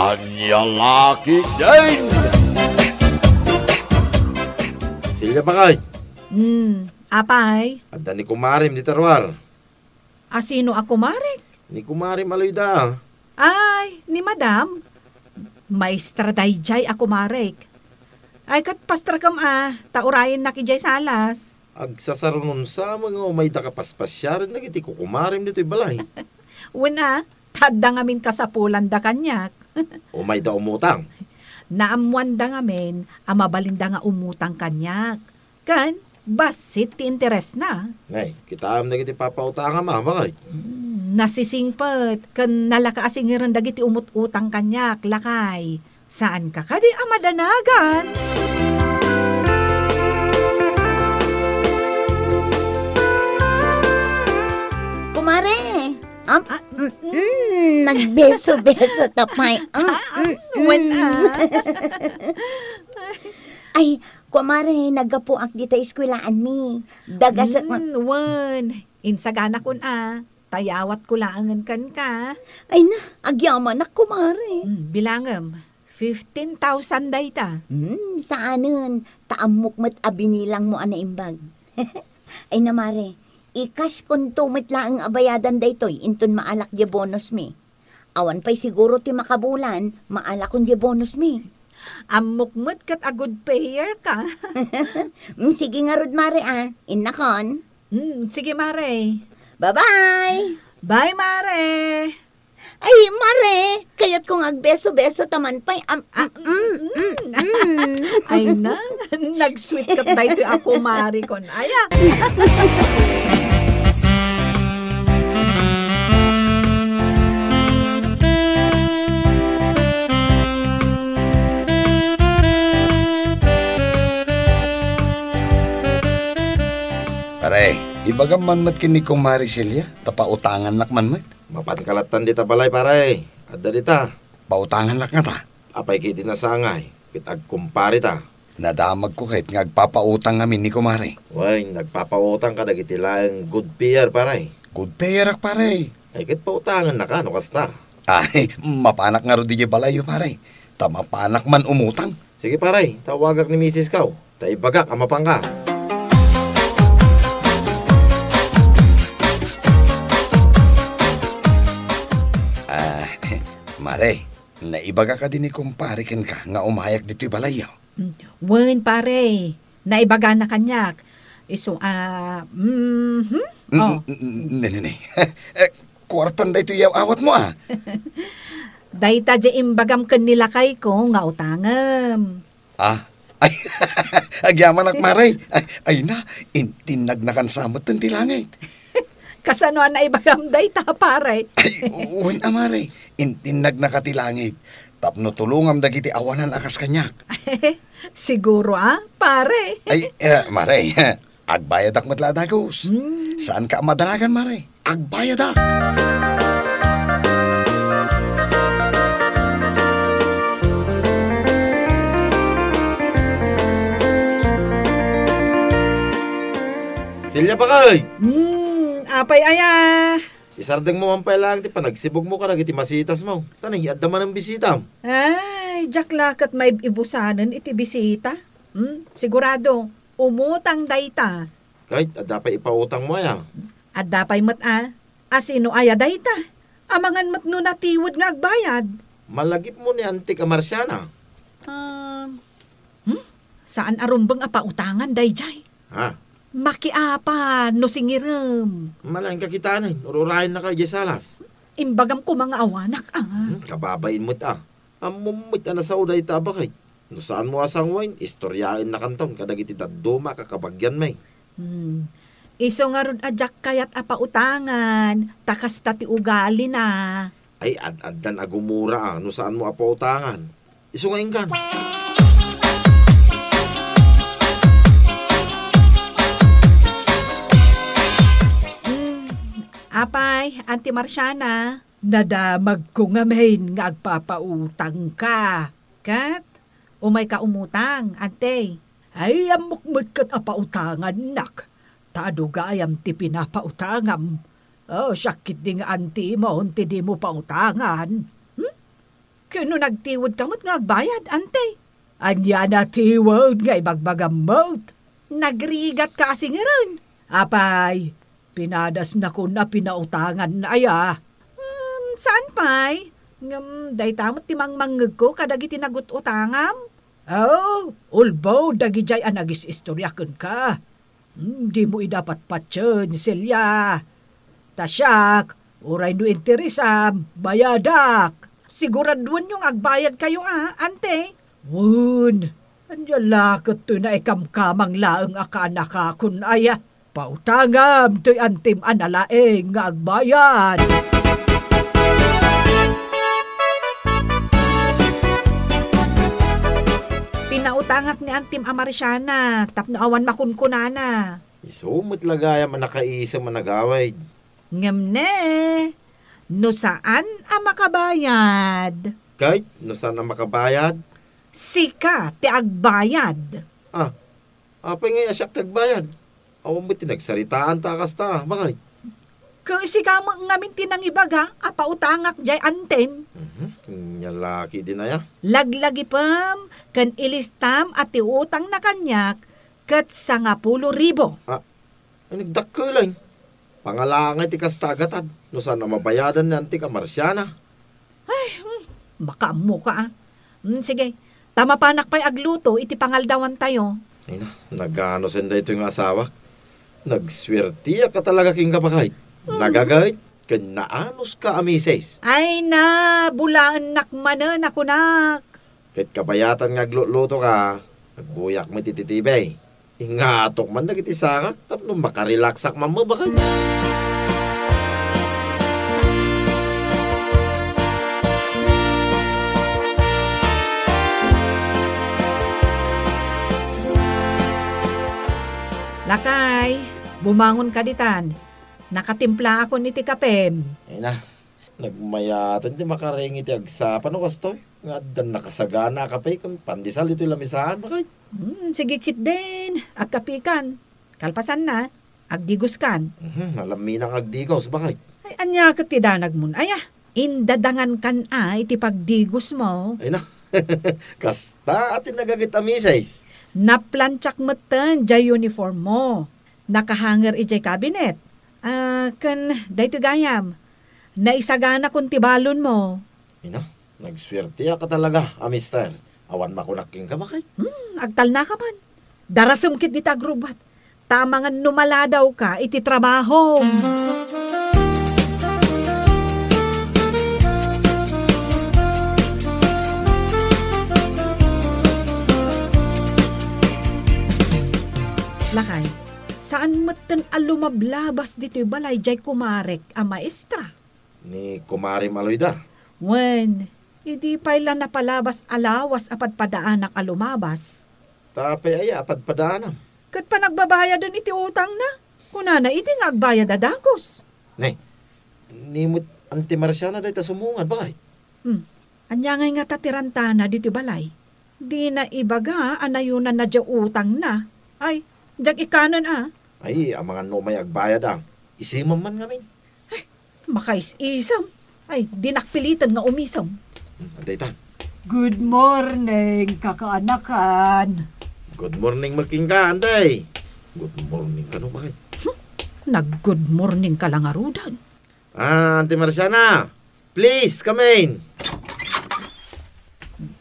Anyalaki din! Silya pa kay? Apay? Adda ni kumarim di tarwar. Asino ako, Marek? Ni kumarim aloyda. Ay, ni Madam. Maestra dayjay ako, Marek. Ay, kat pastra kam taurayin na kijay salas. Agsasarunon sa mga umay da kapaspasyar na kiti ko kumarim dito'y balay. Una, tadda ngamin kasapulan da kanyak. Umay da umutang. Naamuan da ngamin, amabalinda nga umutang kanyak. Kan, basit ti interes na. Ngay, kita am na kiti papautangan bakit? Nasisingpet, kan nalakaasingiran dagiti umut-utang kanyak, lakay. Saan ka kadi amadanagan? Kumare, nagbeso-beso tapay. Ay, kumare, nagapuak dito eskwelaan mi. Dagasat Wan, insagana kun tayawat ko laangan kan ka. Ay na, agyaman na kumare. Bilangam, 15,000 dayta. Saanon, taamok mat abinilang mo ana imbag. Ay na mare, ikas kun tumit lang ang abayadan daytoy, inton maalak di bonus mi. Awan pa'y siguro ti makabulan, maalak kun di bonus mi. Amukmut kat a good payer ka. Sige nga rod mare innakon. Sige, Mare. Bye-bye! Bye, Mare! Ay, Mare! Kaya't kung agbeso-beso taman pa'y Ay na, nag-sweet kat na ito ako, Mare kon. Aya! Pare, ibagam man mat kini kong Maricelia, tapautangan nak man mat. Mapankalatan dita balay paray. Adda dita. Pautangan nak nga ta. Apay kiti nasangay. Kitag kumpari ta. Nadamag ko kahit ngagpapautang amin ni kumare. Way, nagpapautang ka dagiti lang good payer paray. Good payerak pare. Ay kit pautangan na ka, no kasta. Ay, mapanak nga ro di balayo pare. Tamapanak man umutang. Sige paray, tawagak ni Mrs. Kaw. Taibagak amapang ka. Mare, naibaga ka din ni kumpare ken ka nga umayak dito'y balayo. Wen, pare. Naibaga na kanyak. Iso, Nene. Kwartan da ito yaw awat mo Dayta di imbagam ken nilakay ko nga utangam. Ay, agyaman ak mare. Ay na, intinag na kan samot ng tilangay. Kasano na ibagam dayta, pare? Ay, uwan amare. Intinag na katilangit. Tapno tulungam dagiti awanan akas kanyak. Siguro pare. Ay, mare, agbayad ak matladagos. Saan ka madalagan, mare? Agbayad ak. Silya pa kay? Apay aya. Isardeng mo man pa lang, ti panagsibog mo ka na, iti masitas mo. Tanay, adda man ang bisita. Ay, jaklakat may ibusanan iti bisita. Sigurado, umutang dayta. Kahit adda pa ipautang mo ya. Adda pa'y mat asino aya dayta. Amangan mat no natiwod nga agbayad. Malagip mo ni Auntie Kamarsyana. Saan arumbang apautangan dayjay? Ha? Makiapa, no singiram. Malaking kakitanin, ururahin na kayo di salas. Imbagam ko mga awanak Kababain mo't Amumit na sa uday tabakay. No saan mo asang wine, istoryain na kanton, kadagiti daduma kakabagyan may. Iso nga ron adyak kayat apautangan, takas tati ugali na. Ay, ad-addan agumura no saan mo apautangan. Iso nga ingkan. Apay, Auntie Marciana, nadamag ko nga mahin nga agpapautang ka. Kat, umay ka umutang, ante. Ay, amukmut kat apautangan, nak. Tado gayam ti pinapautangam. Oh, syakit ding auntie mo, unti di mo pautangan. Kano nagtiwod kamot nga agbayad, ante? Anya na tiwod nga ibagbagamot. Nagrigat ka kasi nga ron. Apay, pinadas na ko na pinautangan na aya. Saan pa'y? Day tamot timang manggag ko kadagi tinagot utangam. Oh, ulbo dagi jay anagis istoryakan ka. Di mo idapat patyon, Celia. Tasyak, uray no interesam, bayadak. Siguraduan yung agbayad kayo ante. Wun, anya lakot to na ikamkamang laeng akanak kun aya. Pautangam to'y antim analaeng nga agbayad. Pinautangak ni Antim Amarsyana, tapno awan makunkunana. Isumot lagaya man nakaisa man nagaway. Ngem ne, no saan ang makabayad? Kahit no saan na makabayad. Sika, ti agbayad. Apay nga asyak tagbayad. Awan mo tinagsaritaan takas ta, bakay? Kasi ka mo ngamin tinang ibaga, apautangak jay Antim. Nyalaki din aya. Laglagi pam, kan ilistam at tiutang na kanyak, kat 10,000. Ay nagdakko lang. Pangalangay ti kastagatan. No saan na mabayadan ni Anting Amarsyana. Makamu ka sige, tama panak pa'y agluto, iti pangaldawan tayo. Ay na, nagano senda ito yung asawa. Nagswertiya ka talaga king kapakay. Nagagayt, kanaanos ka amises. Ay na, bulaan nakmanan ako nak. Kahit kabayatan nga luto ka, nagbuyak mo tititibay. Ingatok man nagitisakak, tapno makarelaksak man mo bakay. Lakay, bumangon ka ditan. Nakatimpla ako ni Tikapem. Ay na, nagmayatan di makaringi ti agsapan o kastoy. Nga dan nakasagana ka pa'y pandisal ito lamisahan bakay. Sige kit din, agkapikan. Kalpasan na, agdiguskan. Alamin ang agdigaws bakay. Ay, anya ka tidanag mo. Ay, indadangan kan iti pagdigos mo. Ay na, kasta atin nagagit amises. Naplantsak matan jay uniform mo. Nakahanger ijay cabinet. Kan, dahito gayam. Naisagana kung tibalon mo. Ay na, nagswertiya ka talaga, amister. Awan makunaking ka bakay. Agtal na ka man. Darasam kit di tagrubat. Tamangan numala daw ka, iti trabaho. Lakay, saan matan alumablabas dito'y balay jay kumarek a maestra? Ni Kumari Maloyda. Wen, hindi pa ilan napalabas alawas apad padaanak alumabas. Tapay ay apad padaanam. Kat pa nagbabayad din iti utang na. Kunana, iti nga agbayad adagos. Nay, nimut antimarsyana dahi ta sumungan bakay. Anya nga tatirantana dito balay. Di na ibaga anayunan na dya utang na. Ay, dyan ikanan Ay, ang mga numay agbayad ang isiman man ngamin. Makais-isam. Ay, dinakpilitan nga umisam. Adaytan. Good morning, kakaanakan. Good morning magking ka, anday. Good morning ka no bakit? Nag-good morning ka lang arudan. Auntie Marciana, please come in.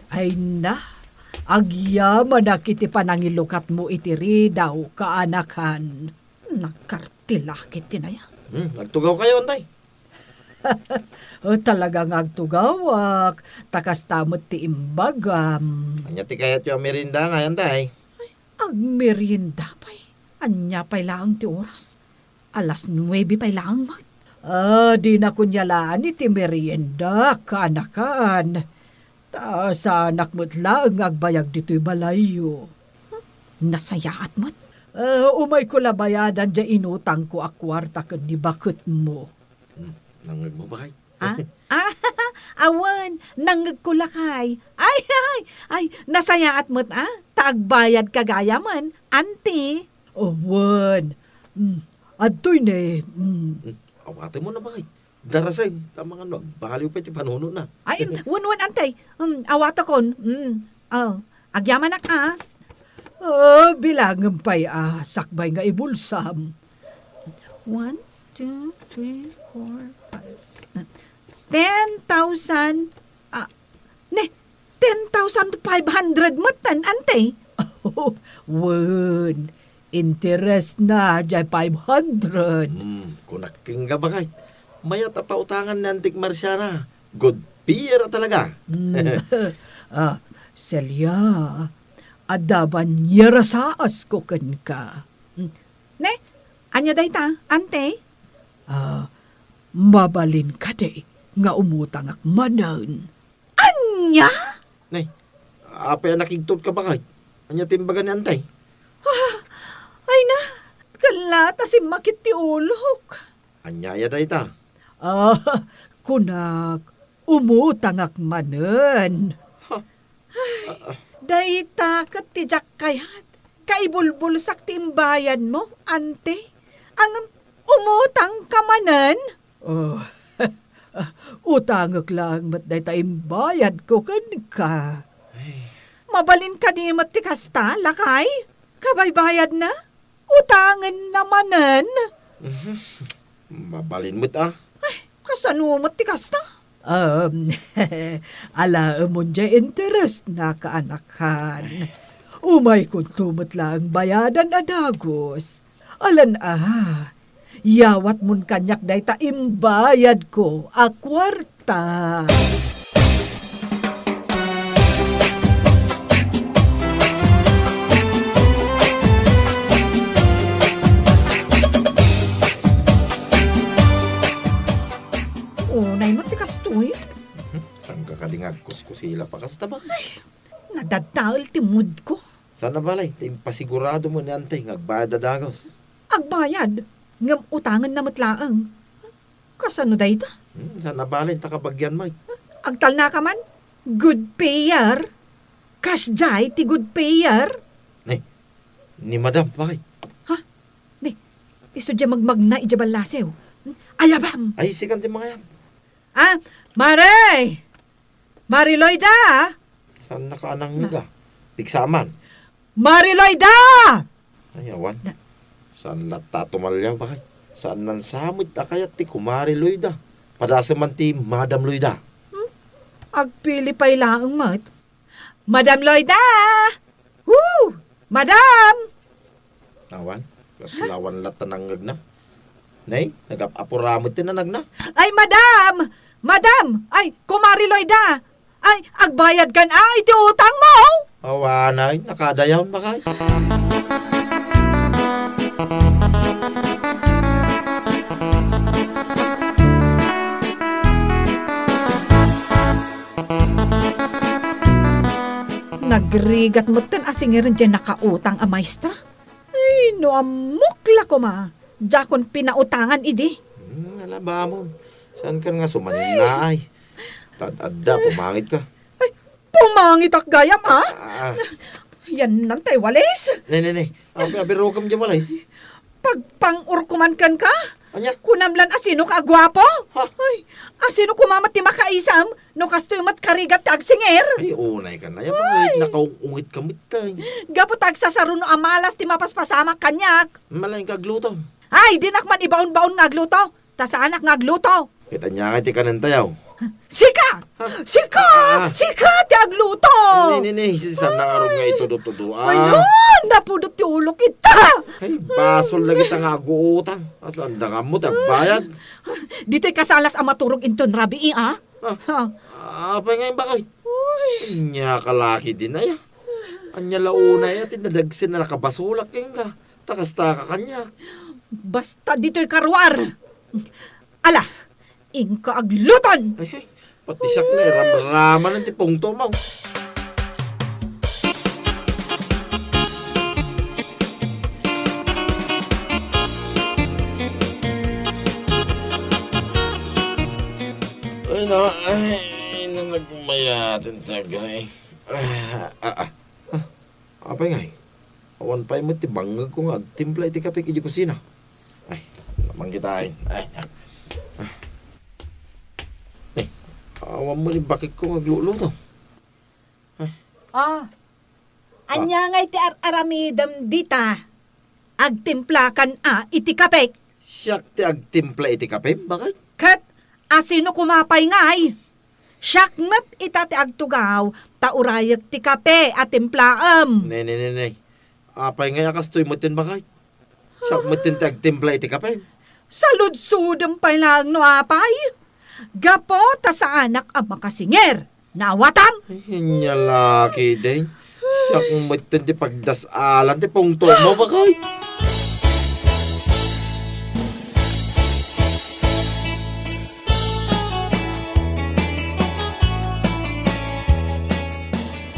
Ay na, agyaman na kiti panangilukat mo itiri daw kaanakan. Nagkartila kiti na yan. Nagtugaw kayo, anday. Talagang agtugawak, takas tamot ti imbagam. Anya ti kaya ti merinda nga, anday. Ag merienda pa'y. Anya pa'y lang ti oras. 9:00 pa'y lang mat. Di na kunyalaan iti merienda, kanakan. Sa anak mo't lang agbayag dito'y balayo. Nasayaat mo't. Umay ko labayadan dya inutang ko akwarta kan ni bakit mo. Nangag mo bakay? Awan, nangag ko lakay. Ay, nasayaat mo't taagbayad kagaya man, ante. Awan, adtoy ne. Awate mo na bakay. Darasay, tama nga no, baliw pa iti panuno na. Ay, wan antay. Awat akon. Agyaman na ka. Bilangan pa'y sakbay nga ibulsam. 1, 2, 3, 4, 5. 10,000. Ne, 10,500 matan, antay. Wan, interest na, dyan 500. Kunaking ka ba kahit? Mayat pa utangan ni Antik Marciana. Good pira talaga. Selya, adaban yara sa asko kan ka. Ne, anya day ta, ante? Mabalin ka day, nga umutang akmanan. Anya? Nay, apa yan nakigtot ka ba kahit? Anya timbagan ni Antay? Ay na, kalata si makit ti ulok. Anya ya day ta? Kunak, umutang akmanan. Dayta kat ti jak kayat, kaibulbul sak timbayan mo, ante. Ang umutang kamanan. Utangak lang mat dayta imbayad ko kan ka. Mabalin ka ni mat ti kasta, lakay? Kabaybayad na? Utangan namanan. Mabalin mo't Kasano mat ti kasta? Ala mo dya interest na kaanakan. Umay kung tumot lang bayadan adagos. Alan yawat mun kanyak day ta imbayad ko a kwarta. Unay mo ti kastoy? Saan ka kadingag kuskusila pa kasta ba? Nadadtaol ti mood ko. Sana balay, pasigurado mo ni Antay, ngagbayad adagos. Agbayad, ngam utangan na matlaang. Kasano day ta? Sana balay, takabagyan mo. Agtal na ka man? Good payer? Cash jay ti good payer? Ni Madam, bakit? Iso dya magmagna ijabal lasew. Ayabam! Ay, sikan din mga yan. Maray! Mariloida! Saan nakaanang nga? Piksaman. Mariloida! Ay, awan. Saan lata tumalyaw, bakit? Saan nang samit na kaya ti Kumari Loida? Padasa man ti Madam Loida. Agpili pa'y laang mat. Madam Loida! Woo! Madam! Awan, kaslawan lata nangag na. Nay, nag-apuramot din na nagna. Ay, madam! Madam! Ay, Kumari Loida! Ay, agbayad kan iti utang mo! Awanay, nakadayaw ba kay? Nagrigat mo tan asingiran dyan nakautang a maestra. Ay, no amukla ko ma. Jakon pinautangan idi. Alaba mo. Saan ka nga sumanin na ay? Tadada, pumangit ka. Ay, pumangit ak gayam ha? Yan nang tay walis. Ne. Abiro kam dyan walis. Pagpang-urkuman kan ka? Anya? Kunamlan asino ka agwapo? Ha? Ay, asino kumamat ti makaisam? No kastoy mat karigat ti agsinger? Ay, unay ka na. Yan mga nakaungit kamit tayo. Gapot agsasaruno amalas ti mapaspasama kanyak. Malaking kagluto. Ay, dinak man ibaon-baon ngagluto. Ta sa anak ngagluto. Kita niya kay ti kanantayaw. Sika! Sika! Sika ti agluto! Ne. Saan nangarong nga ito do. Ay, no! Napudot ti ulo kita! Ay, basol lagi ta nga aguutang. Asan da nga mo, tagbayad. Dito'y kasalas ang maturog inton, Rabi, ah? Apa nga yung bakit? Anya kalaki din ay. Anya launa ya, tinadagsin na nakabasulak yung ka. Takasta ka kanya. Basta dito'y karwar. Ala, ingka agluton! Ay, pati siyak na, ram-raman ng tipong tumaw. Ay, nagmayatin tagay. Apa nga eh? Awan pa mo ti bangag ko nga timpla iti kapik iti kusina. Ay, namang kitain. Ay. Awan mo rin bakit ko magluluto. Ah, anya ngay ti aramidam dita. Agtimplakan iti kapek. Siyak ti agtimpla iti kape, bakit? Kat asino kumapay ngay. Siyak nat ita ti agtugaw, taurayak ti kape at timplaam. Ne. Apay nga yakas to'y mutin bakit? Siyak mutin ti agtimpla iti kape. Saludsudem pa lang no apay. Gapo ta sa anak ang makasinger. Nawatam. Ay, nyalaki din. Siyak mutin ti pagdasalan ti pungto mo bakit?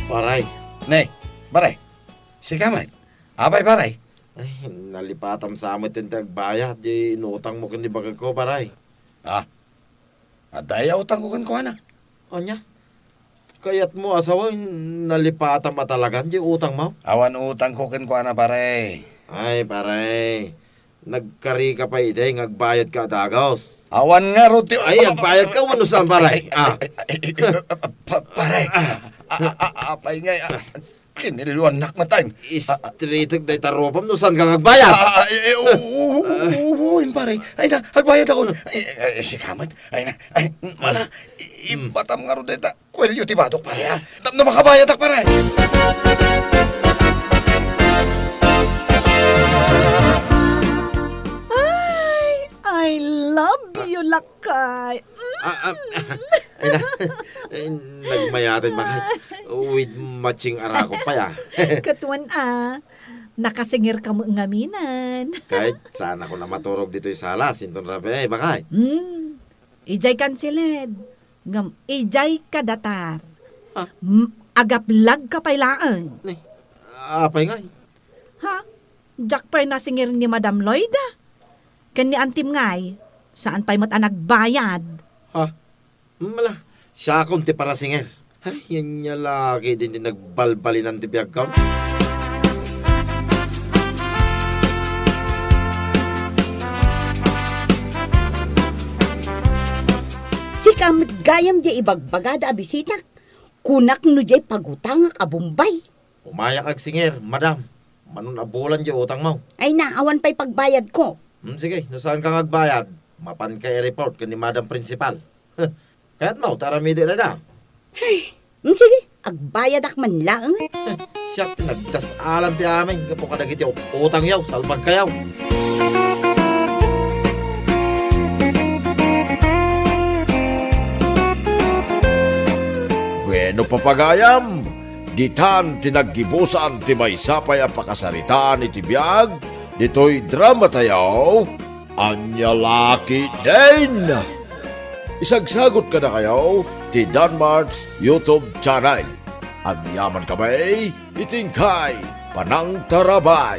Paray. Ne, baray. Si kamay. Abay, baray. Ay, nalipatam sa amin yung tagbayad. Di inutang mo kundi bagag ko, paray. Adaya utang ko kan ko na. Anya? Kayat mo asawa, nalipatam matalagan di utang mo? Awan utang ko kan ko na, baray. Ay, paray. Nagkari ka pa ide, ngagbayad ka dagos. Awan nga roti. Ay, agbayad ka, wano saan, paray? Paray. Apay nga. Kiniluan nak matay. Istritag na itarupam, no saan ka ngagbayad? Uuuin, paray. Ay na, agbayad ako. Si kamat. Ay na, mala. Ibatam nga ro deta. Kwelyo ti batok, paray, ha? Tam na makabayad ak, paray. I love you, lakay. Ay na, nagmayatin bakit? With matching arako pa ya. Katuan nakasingir ka mo ngaminan. Kahit saan ako na maturog dito yung sala, sinton rabe, bakit? Ijay kansiled. Ngam, ijay ka datar. Ah. Agaplag ka pailaan. Apay nga. Ha? Jack pa'y nasingir ni Madam Lloyda. Kan ni Antim ngay, saan pa'y matanagbayad? Ha? Mala, siya akong ti para singer. Ay, yan niya lagi din nagbalbali ng tibiyag ka. Si kamit gayam di ibagbagada abisitak. Kunak no di pagutang kabumbay. Umaya kag singer, madam. Manun abulan di utang mo. Ay na, awan pa'y pagbayad ko. Sige, no saan ka ngagbayad? Mapan ka i-report ka ni madam principal. Kaya't mo, taramidi na da. Sige, agbayad ak man lang. Siya, nagdasalan ti amin. Kapo ka nagiti utang yaw, salpag kayaw. Bueno papagayam, ditan tinaggibusan ti maysapay ang pakasaritaan iti biyag, dito'y drama tayaw, anya laki din. Isagsagot ka na kayo, ti Danmar's YouTube channel. Ang yaman kamay, itingkay, panang tarabay.